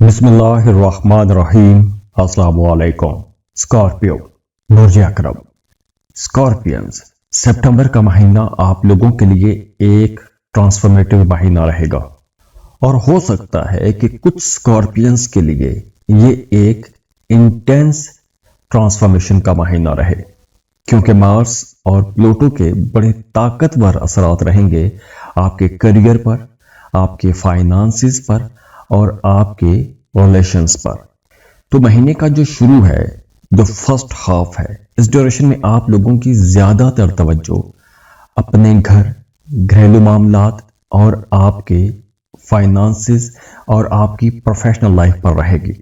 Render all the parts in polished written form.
बिस्मिल्लाहिर्रहमानिर्रहीम। अस्सलाम वालेकुम। स्कॉर्पियो, बुर्ज अकरब। स्कॉर्पियंस, सितंबर का महीना आप लोगों के लिए एक ट्रांसफॉर्मेटिव महीना रहेगा और हो सकता है कि कुछ स्कॉर्पियंस के लिए ये एक इंटेंस ट्रांसफॉर्मेशन का महीना रहे, क्योंकि मार्स और प्लूटो के बड़े ताकतवर असरात रहेंगे आपके करियर पर, आपके फाइनेंसेस पर और आपके रिलेशंस पर। तो महीने का जो शुरू है, जो फर्स्ट हाफ है, इस ड्यूरेशन में आप लोगों की ज्यादातर तवज्जो अपने घर, घरेलू मामलात और आपके फाइनेंसेस और आपकी प्रोफेशनल लाइफ पर रहेगी।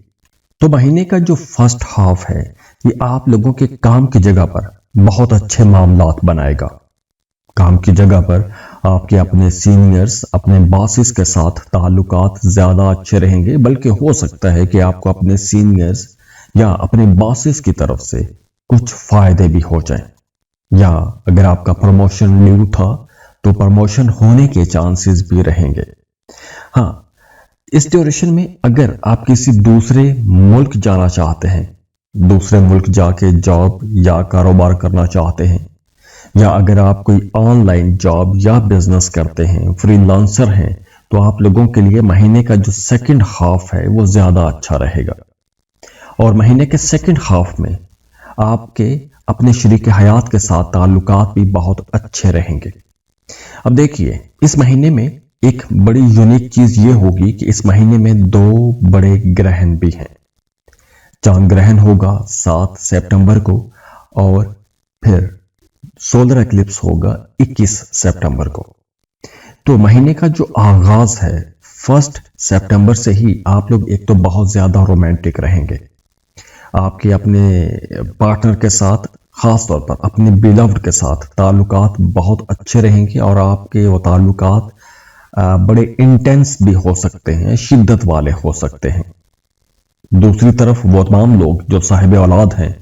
तो महीने का जो फर्स्ट हाफ है, ये आप लोगों के काम की जगह पर बहुत अच्छे मामलात बनाएगा। काम की जगह पर आपके अपने सीनियर्स, अपने बॉसेस के साथ ताल्लुकात ज्यादा अच्छे रहेंगे, बल्कि हो सकता है कि आपको अपने सीनियर्स या अपने बॉसेस की तरफ से कुछ फायदे भी हो जाएं, या अगर आपका प्रमोशन न्यू था तो प्रमोशन होने के चांसेस भी रहेंगे। हाँ, इस ड्यूरेशन में अगर आप किसी दूसरे मुल्क जाना चाहते हैं, दूसरे मुल्क जाके जॉब या कारोबार करना चाहते हैं, या अगर आप कोई ऑनलाइन जॉब या बिजनेस करते हैं, फ्रीलांसर हैं, तो आप लोगों के लिए महीने का जो सेकंड हाफ है वो ज्यादा अच्छा रहेगा। और महीने के सेकंड हाफ में आपके अपने शरीक हयात के साथ ताल्लुकात भी बहुत अच्छे रहेंगे। अब देखिए, इस महीने में एक बड़ी यूनिक चीज ये होगी कि इस महीने में दो बड़े ग्रहण भी हैं। चांद ग्रहण होगा 7 सितंबर को और फिर सोलर एक्लिप्स होगा 21 सितंबर को। तो महीने का जो आगाज है 1 सितंबर से ही आप लोग एक तो बहुत ज्यादा रोमांटिक रहेंगे। आपके अपने पार्टनर के साथ, खास तौर पर अपने बिलव्ड के साथ ताल्लुकात बहुत अच्छे रहेंगे और आपके वो ताल्लुकात बड़े इंटेंस भी हो सकते हैं, शिद्दत वाले हो सकते हैं। दूसरी तरफ वो तमाम लोग जो साहिब औलाद हैं,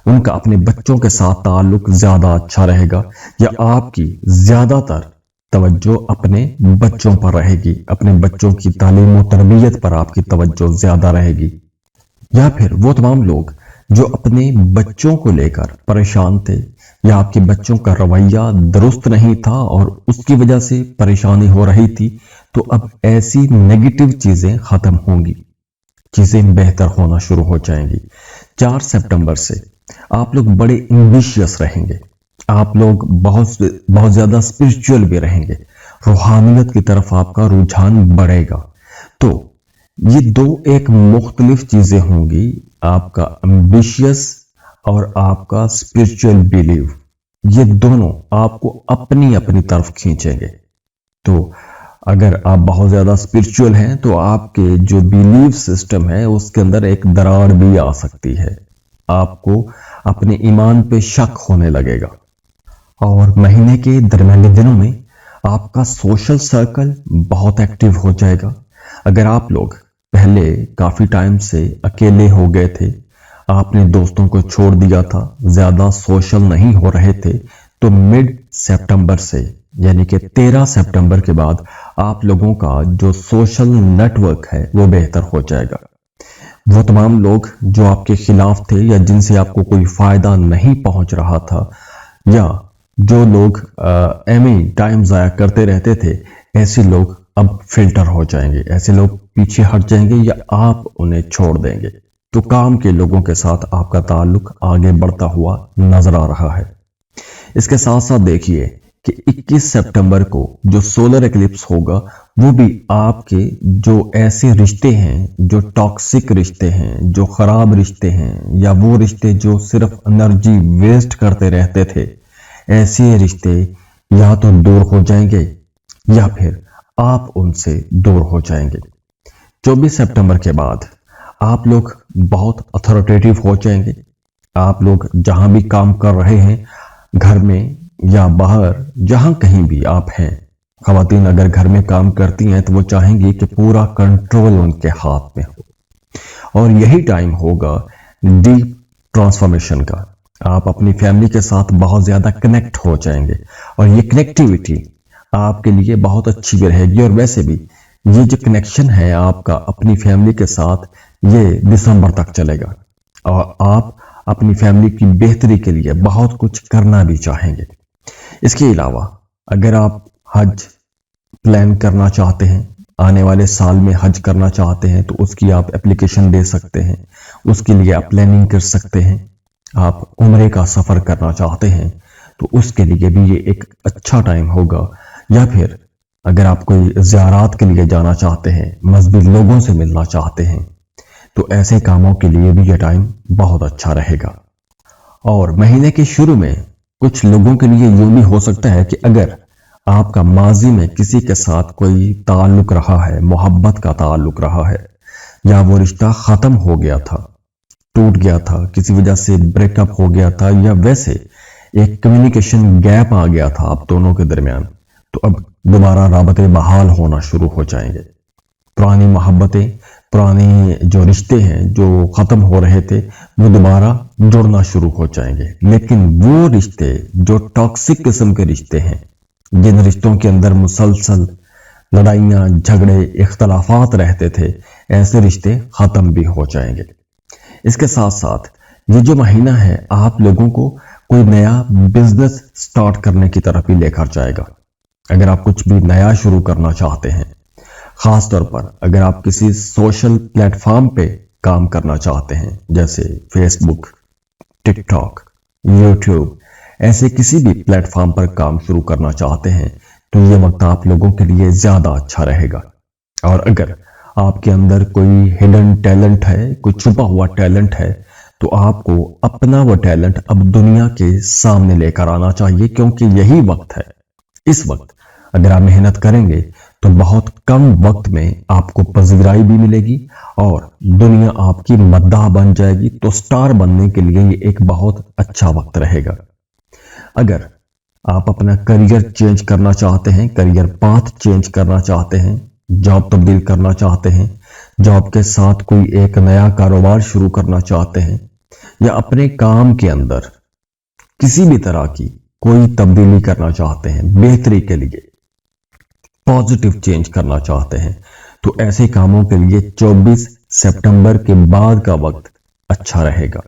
उनका अपने बच्चों के साथ ताल्लुक ज्यादा अच्छा रहेगा, या आपकी ज्यादातर तवज्जो अपने बच्चों पर रहेगी, अपने बच्चों की तालीम और तरबियत पर आपकी तवज्जो ज्यादा रहेगी। या फिर वो तमाम लोग जो अपने बच्चों को लेकर परेशान थे, या आपके बच्चों का रवैया दुरुस्त नहीं था और उसकी वजह से परेशानी हो रही थी, तो अब ऐसी नेगेटिव चीजें खत्म होंगी, चीजें बेहतर होना शुरू हो जाएंगी। 4 सितंबर से आप लोग बड़े एम्बिशियस रहेंगे, आप लोग बहुत ज्यादा स्पिरिचुअल भी रहेंगे, रूहानियत की तरफ आपका रुझान बढ़ेगा। तो ये दो एक मुख्तलिफ चीजें होंगी, आपका एम्बिशियस और आपका स्पिरिचुअल बिलीव, ये दोनों आपको अपनी अपनी तरफ खींचेंगे। तो अगर आप बहुत ज्यादा स्पिरिचुअल हैं तो आपके जो बिलीव सिस्टम है उसके अंदर एक दरार भी आ सकती है, आपको अपने ईमान पे शक होने लगेगा। और महीने के दरमियाने दिनों में आपका सोशल सर्कल बहुत एक्टिव हो जाएगा। अगर आप लोग पहले काफी टाइम से अकेले हो गए थे, आपने दोस्तों को छोड़ दिया था, ज्यादा सोशल नहीं हो रहे थे, तो मिड सितंबर से यानी कि 13 सितंबर के बाद आप लोगों का जो सोशल नेटवर्क है वो बेहतर हो जाएगा। वो तमाम लोग जो आपके खिलाफ थे या जिनसे आपको कोई फायदा नहीं पहुंच रहा था, या जो लोग एमी टाइम जाया करते रहते थे, ऐसे लोग अब फिल्टर हो जाएंगे, ऐसे लोग पीछे हट जाएंगे या आप उन्हें छोड़ देंगे। तो काम के लोगों के साथ आपका ताल्लुक आगे बढ़ता हुआ नजर आ रहा है। इसके साथ साथ देखिए कि 21 सितंबर को जो सोलर एक्लिप्स होगा, वो भी आपके जो ऐसे रिश्ते हैं, जो टॉक्सिक रिश्ते हैं, जो खराब रिश्ते हैं, या वो रिश्ते जो सिर्फ एनर्जी वेस्ट करते रहते थे, ऐसे रिश्ते या तो दूर हो जाएंगे या फिर आप उनसे दूर हो जाएंगे। 24 सितंबर के बाद आप लोग बहुत अथॉरिटेटिव हो जाएंगे। आप लोग जहां भी काम कर रहे हैं, घर में या बाहर, जहां कहीं भी आप हैं, खवातीन अगर घर में काम करती हैं तो वो चाहेंगी कि पूरा कंट्रोल उनके हाथ में हो। और यही टाइम होगा डीप ट्रांसफॉर्मेशन का। आप अपनी फैमिली के साथ बहुत ज्यादा कनेक्ट हो जाएंगे और ये कनेक्टिविटी आपके लिए बहुत अच्छी भी रहेगी। और वैसे भी ये जो कनेक्शन है आपका अपनी फैमिली के साथ, ये दिसंबर तक चलेगा और आप अपनी फैमिली की बेहतरी के लिए बहुत कुछ करना भी चाहेंगे। इसके अलावा अगर आप हज प्लान करना चाहते हैं, आने वाले साल में हज करना चाहते हैं, तो उसकी आप एप्लीकेशन दे सकते हैं, उसके लिए आप प्लानिंग कर सकते हैं। आप उम्रे का सफ़र करना चाहते हैं तो उसके लिए भी ये एक अच्छा टाइम होगा। या फिर अगर आप कोई ज़ियारत के लिए जाना चाहते हैं, मज़हबी लोगों से मिलना चाहते हैं, तो ऐसे कामों के लिए भी ये टाइम बहुत अच्छा रहेगा। और महीने के शुरू में कुछ लोगों के लिए यूं भी हो सकता है कि अगर आपका माजी में किसी के साथ कोई ताल्लुक रहा है, मोहब्बत का ताल्लुक रहा है, या वो रिश्ता ख़त्म हो गया था, टूट गया था, किसी वजह से ब्रेकअप हो गया था, या वैसे एक कम्युनिकेशन गैप आ गया था आप दोनों के दरमियान, तो अब दोबारा राबते बहाल होना शुरू हो जाएंगे। पुरानी मोहब्बतें, पुराने जो रिश्ते हैं जो ख़त्म हो रहे थे, वो दोबारा जुड़ना शुरू हो जाएंगे। लेकिन वो रिश्ते जो टॉक्सिक किस्म के रिश्ते हैं, जिन रिश्तों के अंदर मुसलसल लड़ाइयाँ, झगड़े, इख्तलाफात रहते थे, ऐसे रिश्ते ख़त्म भी हो जाएंगे। इसके साथ साथ ये जो महीना है आप लोगों को कोई नया बिजनेस स्टार्ट करने की तरफ भी लेकर जाएगा। अगर आप कुछ भी नया शुरू करना चाहते हैं, खास तौर पर अगर आप किसी सोशल प्लेटफॉर्म पे काम करना चाहते हैं, जैसे फेसबुक, टिकटॉक, यूट्यूब, ऐसे किसी भी प्लेटफॉर्म पर काम शुरू करना चाहते हैं, तो ये वक्त आप लोगों के लिए ज़्यादा अच्छा रहेगा। और अगर आपके अंदर कोई हिडन टैलेंट है, कोई छुपा हुआ टैलेंट है, तो आपको अपना वो टैलेंट अब दुनिया के सामने लेकर आना चाहिए, क्योंकि यही वक्त है। इस वक्त अगर आप मेहनत करेंगे तो बहुत कम वक्त में आपको पजीराई भी मिलेगी और दुनिया आपकी मद्दाह बन जाएगी। तो स्टार बनने के लिए ये एक बहुत अच्छा वक्त रहेगा। अगर आप अपना करियर चेंज करना चाहते हैं, करियर पाथ चेंज करना चाहते हैं, जॉब तब्दील करना चाहते हैं, जॉब के साथ कोई एक नया कारोबार शुरू करना चाहते हैं, या अपने काम के अंदर किसी भी तरह की कोई तब्दीली करना चाहते हैं, बेहतरी के लिए पॉजिटिव चेंज करना चाहते हैं, तो ऐसे कामों के लिए 24 सितंबर के बाद का वक्त अच्छा रहेगा।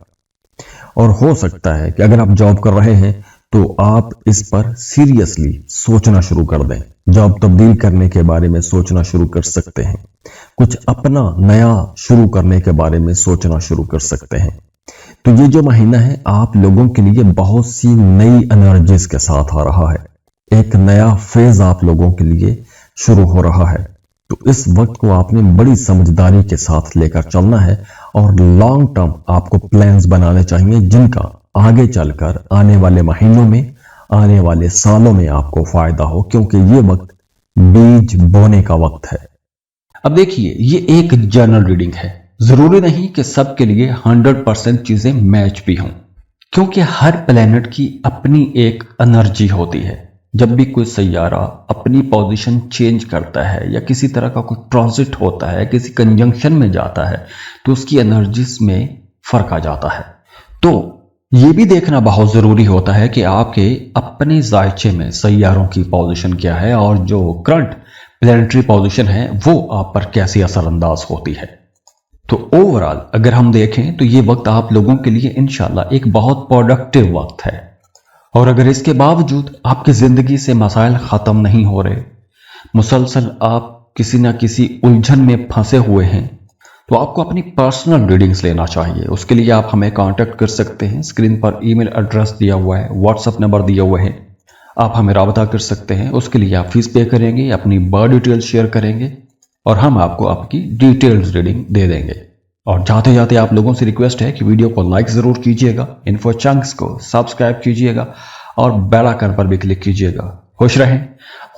और हो सकता है कि अगर आप जॉब कर रहे हैं तो आप इस पर सीरियसली सोचना शुरू कर दें, जॉब तब्दील करने के बारे में सोचना शुरू कर सकते हैं, कुछ अपना नया शुरू करने के बारे में सोचना शुरू कर सकते हैं। तो ये जो महीना है आप लोगों के लिए बहुत सी नई एनर्जीज के साथ आ रहा है, एक नया फेज आप लोगों के लिए शुरू हो रहा है। तो इस वक्त को आपने बड़ी समझदारी के साथ लेकर चलना है और लॉन्ग टर्म आपको प्लान्स बनाने चाहिए, जिनका आगे चलकर आने वाले महीनों में, आने वाले सालों में आपको फायदा हो, क्योंकि ये वक्त बीज बोने का वक्त है। अब देखिए, ये एक जनरल रीडिंग है, जरूरी नहीं कि सबके लिए 100% चीजें मैच भी हों, क्योंकि हर प्लेनेट की अपनी एक एनर्जी होती है। जब भी कोई सैयारा अपनी पोजीशन चेंज करता है या किसी तरह का कोई ट्रांजिट होता है, किसी कंजंक्शन में जाता है, तो उसकी एनर्जीज में फर्क आ जाता है। तो ये भी देखना बहुत जरूरी होता है कि आपके अपने जायचे में सैयारों की पोजीशन क्या है और जो करंट प्लैनेटरी पोजीशन है वो आप पर कैसी असरअंदाज होती है। तो ओवरऑल अगर हम देखें तो ये वक्त आप लोगों के लिए इंशाल्लाह एक बहुत प्रोडक्टिव वक्त है। और अगर इसके बावजूद आपकी जिंदगी से मसाइल खत्म नहीं हो रहे, मुसलसल आप किसी ना किसी उलझन में फंसे हुए हैं, तो आपको अपनी पर्सनल रीडिंग्स लेना चाहिए। उसके लिए आप हमें कांटेक्ट कर सकते हैं। स्क्रीन पर ईमेल एड्रेस दिया हुआ है, व्हाट्सएप नंबर दिया हुआ है, आप हमें राबता कर सकते हैं। उसके लिए आप फीस पे करेंगे, अपनी बर्थ डिटेल्स शेयर करेंगे और हम आपको आपकी डिटेल्स रीडिंग दे देंगे। और जाते जाते आप लोगों से रिक्वेस्ट है कि वीडियो को लाइक ज़रूर कीजिएगा, इन्फो चंक्स को सब्सक्राइब कीजिएगा और बेल आइकन पर भी क्लिक कीजिएगा। खुश रहें,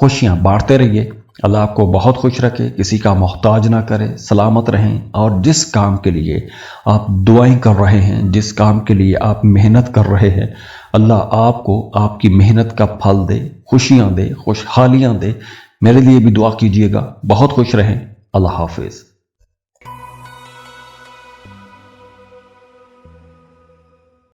खुशियाँ बांटते रहिए। अल्लाह आपको बहुत खुश रखे, किसी का मोहताज ना करे, सलामत रहें। और जिस काम के लिए आप दुआएं कर रहे हैं, जिस काम के लिए आप मेहनत कर रहे हैं, अल्लाह आपको आपकी मेहनत का फल दे, खुशियाँ दे, खुशहालियाँ दे। मेरे लिए भी दुआ कीजिएगा। बहुत खुश रहें। अल्लाह हाफिज़।